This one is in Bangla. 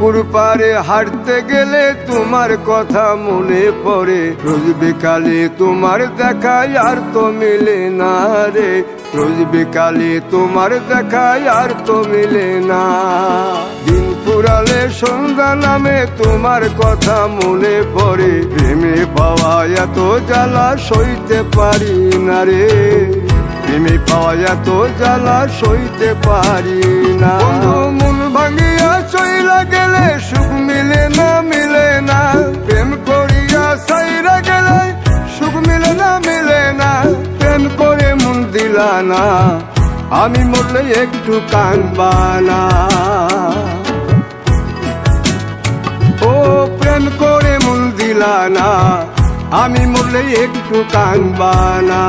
পুকুর পাড়ে হাঁটতে গেলে তোমার কথা মনে পড়ে, রোজ বিকালে তোমার দেখা আর তো মিলে না রে, রোজ বিকালে তোমার দেখা আর তো মিলে না। দিন ফুরালে সন্ধ্যা নামে তোমার কথা মনে পড়ে, প্রেমে পাওয়া এত জ্বালা সইতে পারি না রে, প্রেমে পাওয়া এত জ্বালা সইতে পারি না। মন ভাঙিয়া চইলা গেলে সুখ মিলে না, মিলে না, প্রেম করিয়া সাইরা গেলে সুখ মিলে না, মিলে না, প্রেম করে মন দিলা না, আমি মরলে একটু কানবা না। ও প্রেম করে মন দিলা না, আমি মরলে একটু কানবা না।